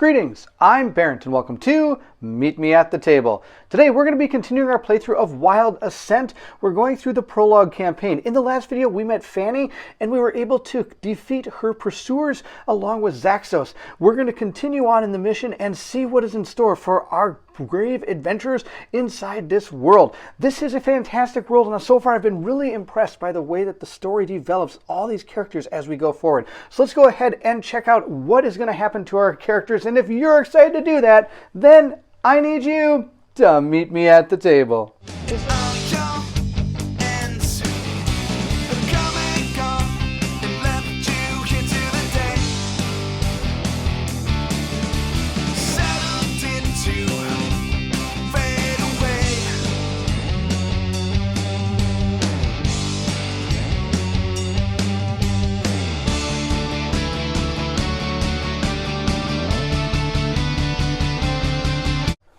Greetings, I'm Barrett and welcome to Meet Me at the Table. Today we're going to be continuing our playthrough of Wild Assent. We're going through the Prologue campaign. In the last video we met Fanny and we were able to defeat her pursuers along with Zaxos. We're going to continue on in the mission and see what is in store for our brave adventurers inside this world. This is a fantastic world, and so far I've been really impressed by the way that the story develops all these characters as we go forward. So let's go ahead and check out what is going to happen to our characters, and if you're excited to do that, then I need you to meet me at the table.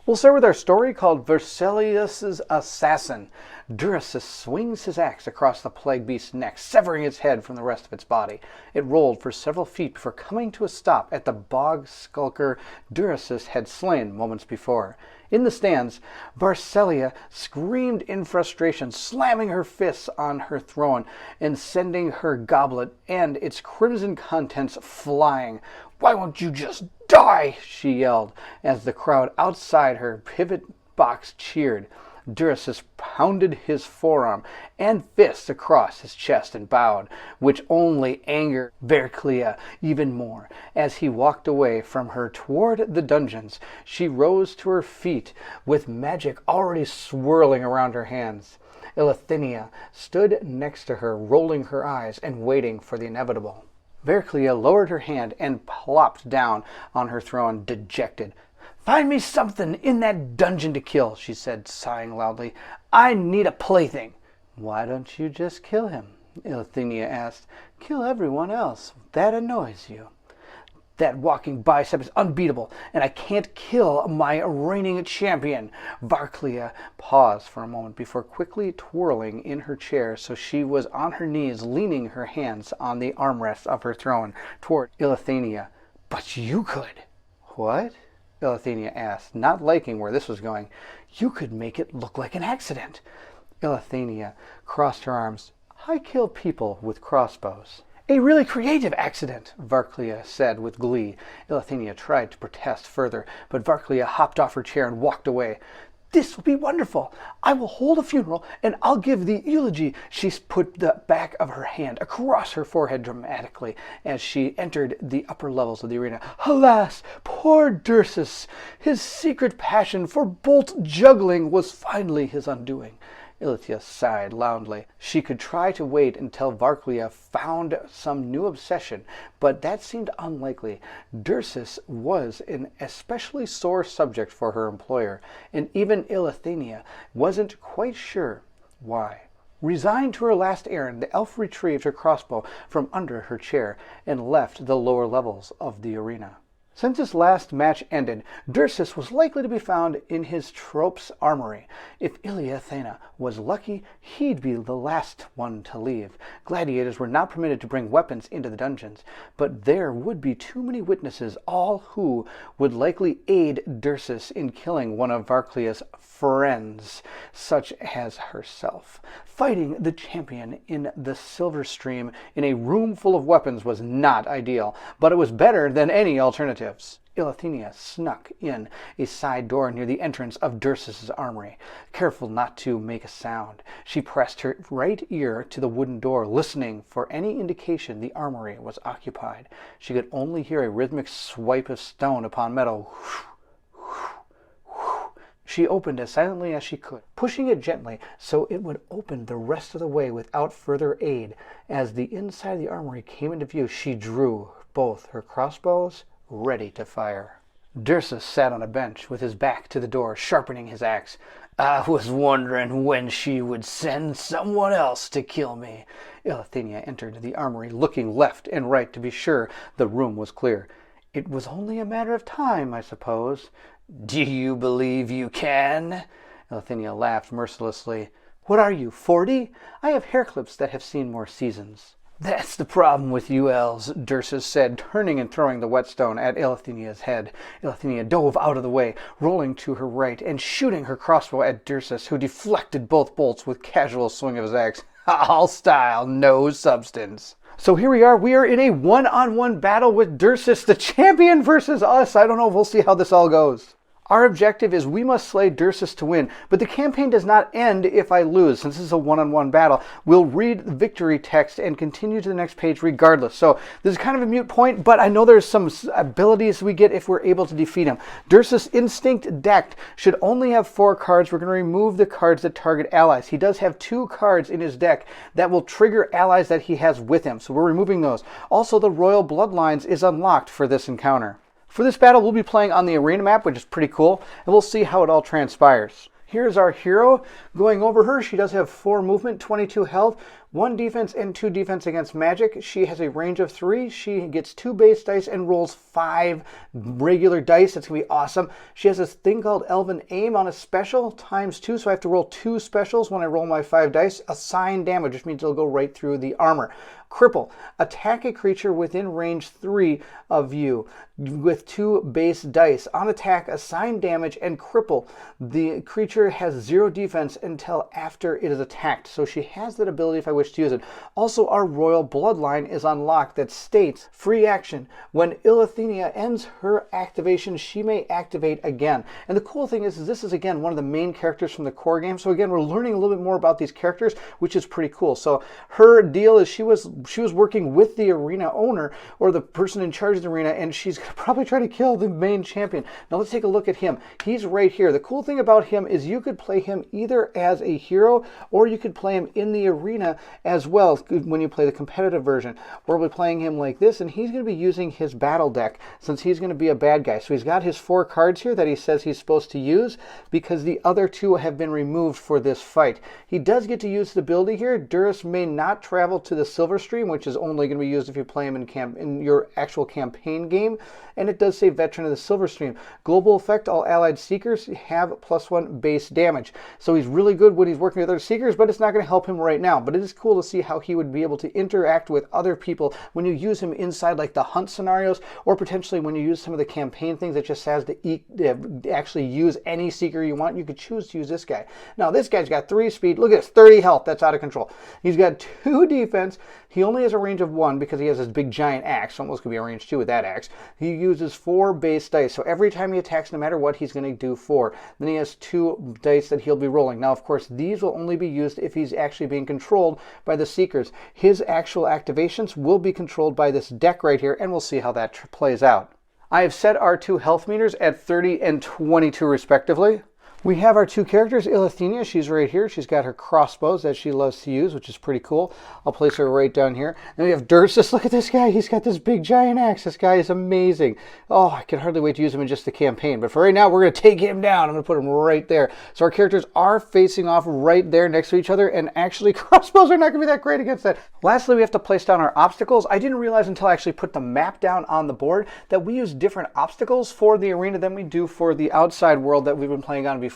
We'll start with our story called Vercelius's Assassin. Durasus swings his axe across the plague beast's neck, severing its head from the rest of its body. It rolled for several feet before coming to a stop at the bog skulker Durasus had slain moments before. In the stands, Vercelia screamed in frustration, slamming her fists on her throne and sending her goblet and its crimson contents flying. "Why won't you just die?" she yelled, as the crowd outside her pivot box cheered. Durasus pounded his forearm and fist across his chest and bowed, which only angered Verclia even more. As he walked away from her toward the dungeons, she rose to her feet with magic already swirling around her hands. Eleuthenia stood next to her, rolling her eyes and waiting for the inevitable. Verclia lowered her hand and plopped down on her throne, dejected. "Find me something in that dungeon to kill," she said, sighing loudly. "I need a plaything." "Why don't you just kill him?" Eleuthenia asked. "Kill everyone else. That annoys you." "That walking bicep is unbeatable, and I can't kill my reigning champion." Verclia paused for a moment before quickly twirling in her chair so she was on her knees, leaning her hands on the armrest of her throne toward Eleuthenia. "But you could." "What?" Eleuthenia asked, not liking where this was going. "You could make it look like an accident." Eleuthenia crossed her arms. "I kill people with crossbows." "A really creative accident," Verclia said with glee. Eleuthenia tried to protest further, but Verclia hopped off her chair and walked away. "This will be wonderful. I will hold a funeral and I'll give the eulogy." She put the back of her hand across her forehead dramatically as she entered the upper levels of the arena. "Alas, poor Durasus! His secret passion for bolt juggling was finally his undoing." Eleuthenia sighed loudly. She could try to wait until Verclia found some new obsession, but that seemed unlikely. Durasus was an especially sore subject for her employer, and even Eleuthenia wasn't quite sure why. Resigned to her last errand, the elf retrieved her crossbow from under her chair and left the lower levels of the arena. Since his last match ended, Durasus was likely to be found in his tropes armory. If Eleuthenia was lucky, he'd be the last one to leave. Gladiators were not permitted to bring weapons into the dungeons, but there would be too many witnesses, all who would likely aid Durasus in killing one of Verclia's friends, such as herself. Fighting the champion in the Silver Stream in a room full of weapons was not ideal, but it was better than any alternatives. Eleuthenia snuck in a side door near the entrance of Durasus's armory, careful not to make a sound. She pressed her right ear to the wooden door, listening for any indication the armory was occupied. She could only hear a rhythmic swipe of stone upon metal. She opened as silently as she could, pushing it gently so it would open the rest of the way without further aid. As the inside of the armory came into view, she drew both her crossbows, ready to fire. Durasus sat on a bench with his back to the door, sharpening his axe. "I was wondering when she would send someone else to kill me." Eleuthenia entered the armory, looking left and right to be sure the room was clear. "It was only a matter of time, I suppose." "Do you believe you can?" Eleuthenia laughed mercilessly. "What are you, 40? I have hair clips that have seen more seasons." That's the problem with you elves, Dursus said, turning and throwing the whetstone at Elethinia's head. Elethenia dove out of the way, rolling to her right and shooting her crossbow at Dursus, who deflected both bolts with casual swing of his axe. All style, no substance. So here we are in a one-on-one battle with Dursus, the champion, versus us. I don't know, we'll see how this all goes. Our objective is we must slay Dursus to win, but the campaign does not end if I lose. Since this is a one-on-one battle, we'll read the victory text and continue to the next page regardless. So this is kind of a moot point, but I know there's some abilities we get if we're able to defeat him. Dursus Instinct decked should only have 4 cards. We're going to remove the cards that target allies. He does have 2 cards in his deck that will trigger allies that he has with him, so we're removing those. Also, the Royal Bloodlines is unlocked for this encounter. For this battle, we'll be playing on the arena map, which is pretty cool, and we'll see how it all transpires. Here's our hero going over her. She does have 4 movement, 22 health, 1 defense, and 2 defense against magic. She has a range of 3. She gets 2 base dice and rolls 5 regular dice. That's going to be awesome. She has this thing called Elven Aim on a special, ×2, so I have to roll 2 specials when I roll my 5 dice. Assign damage, which means it'll go right through the armor. Cripple. Attack a creature within range 3 of you with 2 base dice. On attack, assign damage and cripple. The creature has 0 defense until after it is attacked. So she has that ability if I wish to use it. Also, our Royal Bloodline is unlocked that states, free action. When Elethenia ends her activation, she may activate again. And the cool thing is this is, again, one of the main characters from the core game. So again, we're learning a little bit more about these characters, which is pretty cool. So her deal is she was working with the arena owner or the person in charge of the arena, and she's going to probably try to kill the main champion. Now let's take a look at him. He's right here. The cool thing about him is you could play him either as a hero or you could play him in the arena as well when you play the competitive version. Or we're playing him like this, and he's going to be using his battle deck since he's going to be a bad guy. So he's got his 4 cards here that he says he's supposed to use because the other 2 have been removed for this fight. He does get to use the ability here. Dursus may not travel to the Silver Stream, which is only going to be used if you play him in your actual campaign game. And it does say Veteran of the Silver Stream. Global effect, all allied seekers have +1 base damage. So he's really good when he's working with other seekers, but it's not going to help him right now. But it is cool to see how he would be able to interact with other people when you use him inside like the hunt scenarios, or potentially when you use some of the campaign things that just has to actually use any seeker you want. You could choose to use this guy. Now this guy's got 3 speed. Look at this, 30 health. That's out of control. He's got 2 defense. He only has a range of 1 because he has this big giant axe. Almost could be a range 2 with that axe. He uses 4 base dice. So every time he attacks, no matter what, he's going to do 4. Then he has 2 dice that he'll be rolling. Now, of course, these will only be used if he's actually being controlled by the Seekers. His actual activations will be controlled by this deck right here, and we'll see how that plays out. I have set our 2 health meters at 30 and 22 respectively. We have our 2 characters. Elethenia, she's right here. She's got her crossbows that she loves to use, which is pretty cool. I'll place her right down here. Then we have Dursus. Look at this guy. He's got this big giant axe. This guy is amazing. Oh, I can hardly wait to use him in just the campaign. But for right now, we're going to take him down. I'm going to put him right there. So our characters are facing off right there next to each other. And actually, crossbows are not going to be that great against that. Lastly, we have to place down our obstacles. I didn't realize until I actually put the map down on the board that we use different obstacles for the arena than we do for the outside world that we've been playing on before.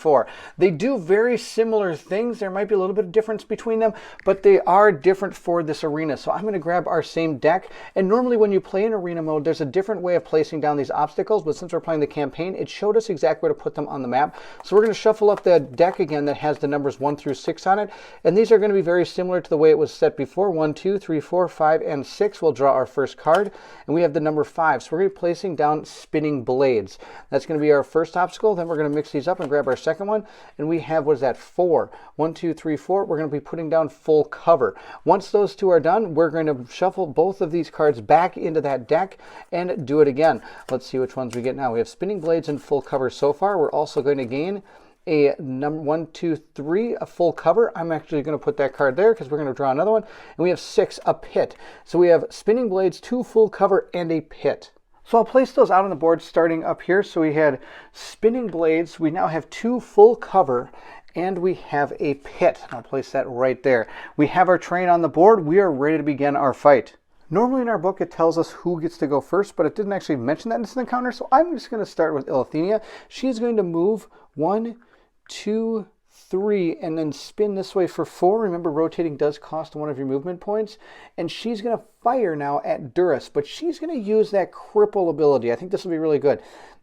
They do very similar things. There might be a little bit of difference between them, but they are different for this arena. So I'm going to grab our same deck. And normally when you play in arena mode, there's a different way of placing down these obstacles. But since we're playing the campaign, it showed us exactly where to put them on the map. So we're going to shuffle up the deck again that has the numbers 1 through 6 on it. And these are going to be very similar to the way it was set before. 1, 2, 3, 4, 5, and 6. We'll draw our first card. And we have the number 5. So we're going to be placing down spinning blades. That's going to be our first obstacle. Then we're going to mix these up and grab our second one. And we have, what is that, 4. 1, 2, 3, 4. We're going to be putting down full cover. Once those 2 are done, we're going to shuffle both of these cards back into that deck and do it again. Let's see which ones we get now. We have spinning blades and full cover so far. We're also going to gain a number 1, 2, 3, a full cover. I'm actually going to put that card there because we're going to draw another one. And we have 6, a pit. So we have spinning blades, 2 full cover, and a pit. So I'll place those out on the board starting up here. So we had spinning blades. We now have 2 full cover, and we have a pit. I'll place that right there. We have our train on the board. We are ready to begin our fight. Normally in our book it tells us who gets to go first, but it didn't actually mention that in this encounter. So I'm just going to start with Elethenia. She's going to move 1, 2, 3, and then spin this way for 4. Remember, rotating does cost one of your movement points. And she's going to fire now at Duras, but she's going to use that cripple ability. I think this will be really good.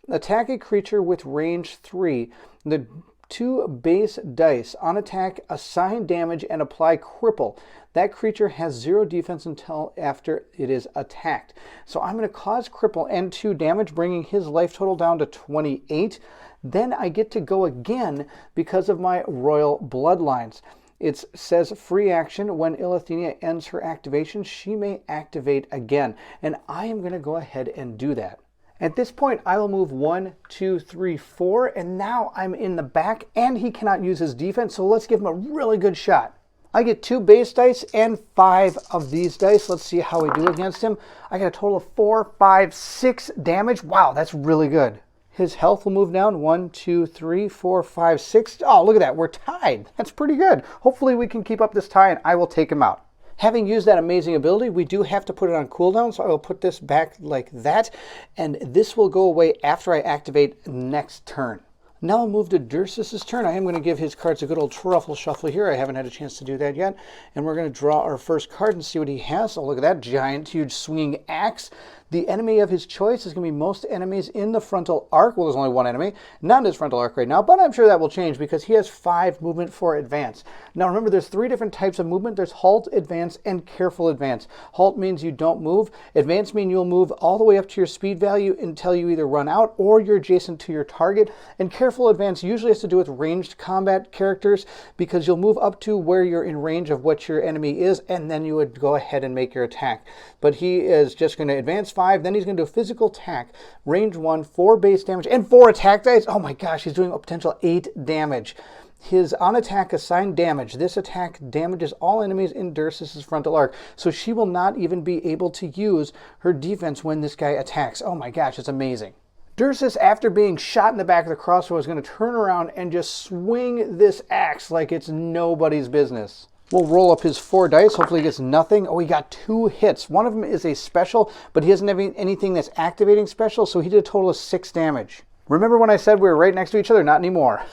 Attack a creature with range 3. The 2 base dice on attack, assign damage, and apply cripple. That creature has 0 defense until after it is attacked. So I'm going to cause cripple and 2 damage, bringing his life total down to 28. Then I get to go again because of my royal bloodlines. It says free action. When Ilithenia ends her activation, she may activate again. And I am going to go ahead and do that. At this point, I will move 1, 2, 3, 4, and now I'm in the back, and he cannot use his defense, so let's give him a really good shot. I get 2 base dice and 5 of these dice. Let's see how we do against him. I got a total of 4, 5, 6 damage. Wow, that's really good. His health will move down. 1, 2, 3, 4, 5, 6. Oh, look at that. We're tied. That's pretty good. Hopefully we can keep up this tie, and I will take him out. Having used that amazing ability, we do have to put it on cooldown, so I will put this back like that, and this will go away after I activate next turn. Now I'll move to Dursus's turn. I am going to give his cards a good old truffle shuffle here. I haven't had a chance to do that yet. And we're going to draw our first card and see what he has. Oh, look at that giant, huge swinging axe. The enemy of his choice is going to be most enemies in the frontal arc. Well, there's only one enemy, not in his frontal arc right now, but I'm sure that will change because he has 5 movement for advance. Now remember, there's 3 different types of movement. There's halt, advance, and careful advance. Halt means you don't move. Advance means you'll move all the way up to your speed value until you either run out or you're adjacent to your target. And careful advance usually has to do with ranged combat characters because you'll move up to where you're in range of what your enemy is, and then you would go ahead and make your attack. But he is just going to advance 5, then he's going to do a physical attack, range 1, 4 base damage, and 4 attack dice. Oh my gosh, he's doing a potential 8 damage. His on attack assigned damage. This attack damages all enemies in Dursus's frontal arc, so she will not even be able to use her defense when this guy attacks. Oh my gosh, it's amazing. Dursus, after being shot in the back of the crossbow, is going to turn around and just swing this axe like it's nobody's business. We'll roll up his 4 dice. Hopefully he gets nothing. Oh, he got 2 hits. One of them is a special, but he doesn't have anything that's activating special, so he did a total of 6 damage. Remember when I said we were right next to each other? Not anymore.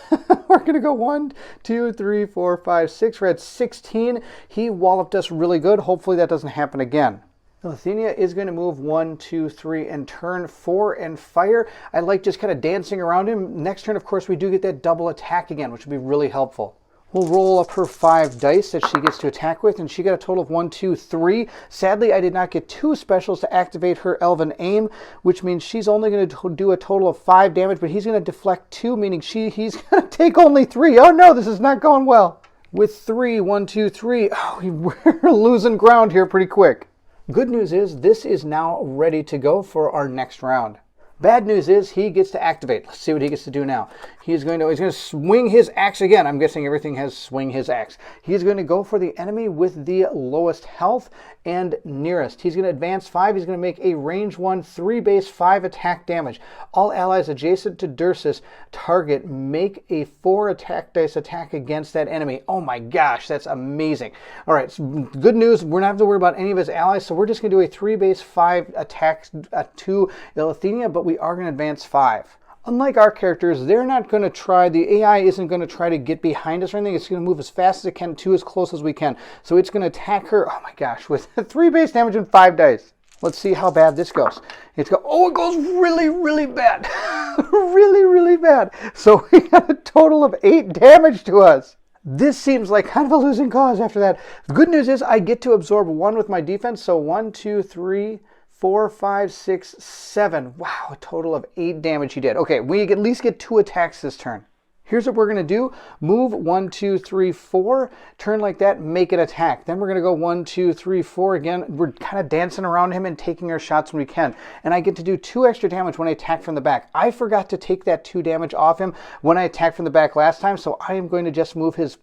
We're going to go 1, 2, 3, 4, 5, 6. We're at 16. He walloped us really good. Hopefully that doesn't happen again. Ilithenia is going to move 1, 2, 3, and turn 4 and fire. I like just kind of dancing around him. Next turn, of course, we do get that double attack again, which would be really helpful. We'll roll up her 5 dice that she gets to attack with, and she got a total of 1, 2, 3. Sadly, I did not get 2 specials to activate her Elven Aim, which means she's only going to do a total of 5 damage, but he's going to deflect 2, meaning he's going to take only 3. Oh no, this is not going well. With 3, 1, 2, 3, oh, we're losing ground here pretty quick. Good news is this is now ready to go for our next round. Bad news is he gets to activate. Let's see what he gets to do now. He's going to swing his axe again. I'm guessing everything has swing his axe. He's going to go for the enemy with the lowest health and nearest. He's going to advance 5. He's going to make a range 1, 3 base, 5 attack damage. All allies adjacent to Dursus target make a 4 attack dice attack against that enemy. Oh my gosh, that's amazing. All right, so good news. We're not having to worry about any of his allies, so we're just going to do a 3 base, 5 attack to Ilithenia, but we are going to advance 5. Unlike our characters, they're not going to try, the AI isn't going to try to get behind us or anything. It's going to move as fast as it can to as close as we can. So it's going to attack her, oh my gosh, with 3 base damage and 5 dice. Let's see how bad this goes. It goes really, really bad. Really, really bad. So we got a total of 8 damage to us. This seems like kind of a losing cause after that. The good news is I get to absorb 1 with my defense. So 1, 2, 3, 4, 5, 6, 7. Wow, a total of 8 damage he did. Okay, we at least get 2 attacks this turn. Here's what we're going to do. Move 1, 2, 3, 4. Turn like that, make an attack. Then we're going to go 1, 2, 3, 4 again. We're kind of dancing around him and taking our shots when we can. And I get to do 2 extra damage when I attack from the back. I forgot to take that 2 damage off him when I attacked from the back last time, so I am going to just move his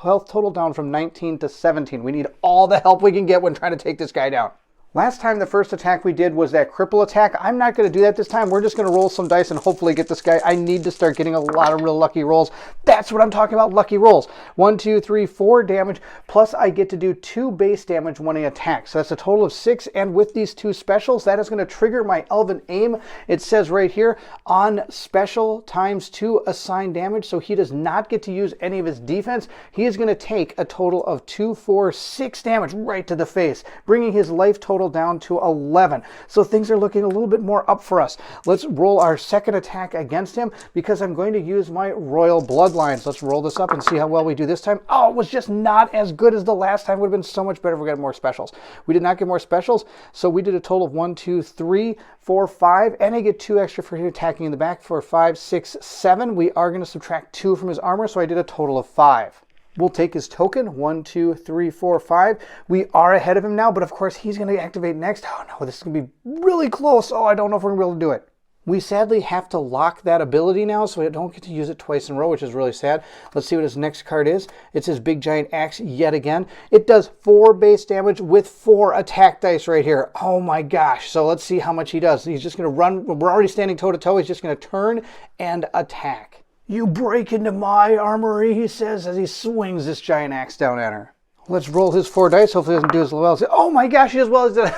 health total down from 19 to 17. We need all the help we can get when trying to take this guy down. Last time the first attack we did was that cripple attack. I'm not going to do that this time. We're just going to roll some dice and hopefully get this guy. I need to start getting a lot of real lucky rolls. That's what I'm talking about, lucky rolls. 1, 2, 3, 4 damage, plus I get to do 2 base damage when I attack. So that's a total of 6, and with these 2 specials, that is going to trigger my Elven Aim. It says right here, on special times 2 assigned damage, so he does not get to use any of his defense. He is going to take a total of 2, 4, 6 damage right to the face, bringing his life total down to 11. So things are looking a little bit more up for us. Let's roll our second attack against him because I'm going to use my Royal Bloodlines. Let's roll this up and see how well we do this time. Oh, it was just not as good as the last time. It would have been so much better if we got more specials. We did not get more specials, so we did a total of 1, 2, 3, 4, 5, and I get 2 extra for attacking in the back for 5, 6, 7. We are going to subtract 2 from his armor, so I did a total of 5. We'll take his token, 1, 2, 3, 4, 5. We are ahead of him now, but of course he's going to activate next. Oh no, this is going to be really close. Oh, I don't know if we're going to be able to do it. We sadly have to lock that ability now, so we don't get to use it twice in a row, which is really sad. Let's see what his next card is. It's his big giant axe yet again. It does 4 base damage with 4 attack dice right here. Oh my gosh. So let's see how much he does. He's just going to run. We're already standing toe to toe. He's just going to turn and attack. You break into my armory, he says as he swings this giant axe down at her. Let's roll his 4 dice. Hopefully he doesn't do as well as... Oh my gosh, he does well as...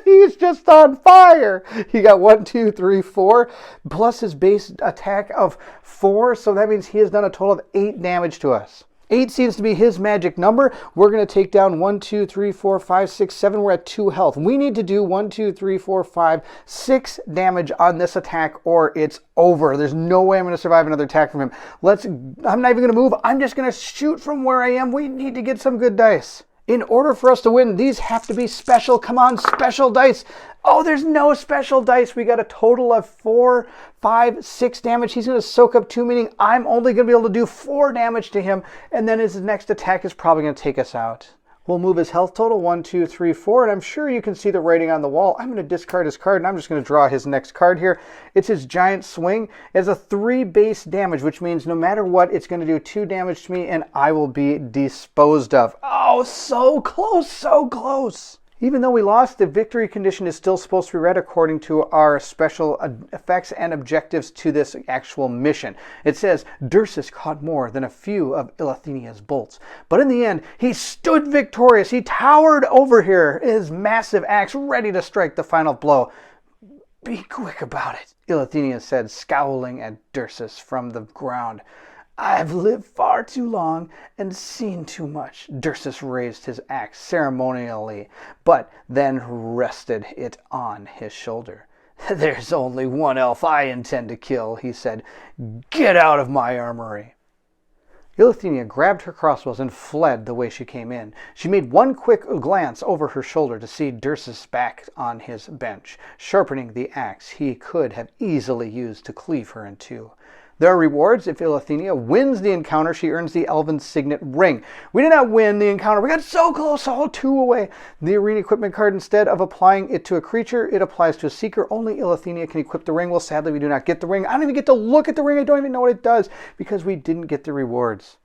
He's just on fire. He got 1, 2, 3, 4, plus his base attack of 4. So that means he has done a total of 8 damage to us. 8 seems to be his magic number. We're going to take down 1, 2, 3, 4, 5, 6, 7. We're at 2 health. We need to do 1, 2, 3, 4, 5, 6 damage on this attack or it's over. There's no way I'm going to survive another attack from him. I'm not even going to move. I'm just going to shoot from where I am. We need to get some good dice. In order for us to win, these have to be special. Come on, special dice. Oh, there's no special dice. We got a total of 4, 5, 6 damage. He's going to soak up 2, meaning I'm only going to be able to do 4 damage to him. And then his next attack is probably going to take us out. We'll move his health total, 1, 2, 3, 4, and I'm sure you can see the writing on the wall. I'm going to discard his card, and I'm just going to draw his next card here. It's his giant swing. It has a 3 base damage, which means no matter what, it's going to do 2 damage to me, and I will be disposed of. Oh, so close, so close. Even though we lost, the victory condition is still supposed to be read according to our special effects and objectives to this actual mission. It says, Dursus caught more than a few of Ilithinia's bolts. But in the end, he stood victorious. He towered over here, his massive axe ready to strike the final blow. Be quick about it, Ilithinia said, scowling at Dursus from the ground. I've lived far too long and seen too much. Dursus raised his axe ceremonially, but then rested it on his shoulder. There's only one elf I intend to kill, he said. Get out of my armory. Ilithenia grabbed her crossbows and fled the way she came in. She made one quick glance over her shoulder to see Dursus back on his bench, sharpening the axe he could have easily used to cleave her in two. There are rewards. If Ilithenia wins the encounter, she earns the Elven Signet Ring. We did not win the encounter. We got so close, all 2 away. The arena equipment card, instead of applying it to a creature, it applies to a seeker. Only Ilithenia can equip the ring. Well, sadly, we do not get the ring. I don't even get to look at the ring. I don't even know what it does because we didn't get the rewards.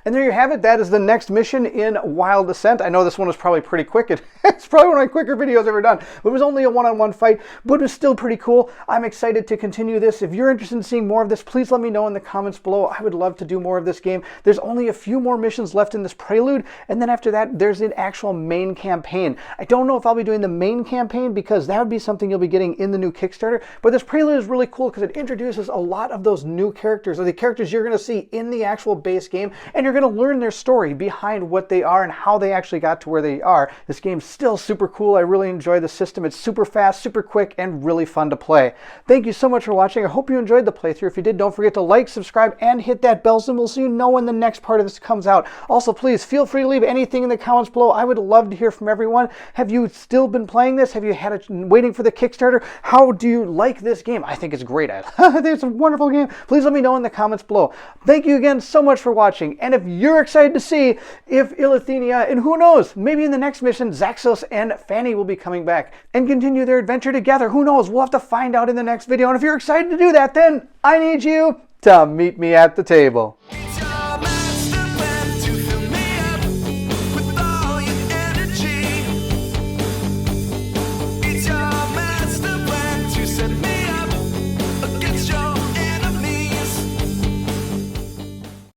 And there you have it. That is the next mission in Wild Assent. I know this one was probably pretty quick. It's probably one of my quicker videos ever done. It was only a one-on-one fight, but it was still pretty cool. I'm excited to continue this. If you're interested in seeing more of this, please let me know in the comments below. I would love to do more of this game. There's only a few more missions left in this prelude, and then after that, there's an actual main campaign. I don't know if I'll be doing the main campaign because that would be something you'll be getting in the new Kickstarter, but this prelude is really cool because it introduces a lot of those new characters, or the characters you're going to see in the actual base game, and you're going to learn their story behind what they are and how they actually got to where they are. This game's still super cool. I really enjoy the system. It's super fast, super quick, and really fun to play. Thank you so much for watching. I hope you enjoyed the playthrough. If you did, don't forget to like, subscribe, and hit that bell symbol so you know when the next part of this comes out. Also, please feel free to leave anything in the comments below. I would love to hear from everyone. Have you still been playing this? Have you had it waiting for the Kickstarter? How do you like this game? I think it's great. I think it's a wonderful game. Please let me know in the comments below. Thank you again so much for watching. And if you're excited to see if Ilithenia, and who knows, maybe in the next mission, Zaxos and Fanny will be coming back and continue their adventure together. Who knows? We'll have to find out in the next video. And if you're excited to do that, then I need you to meet me at the table.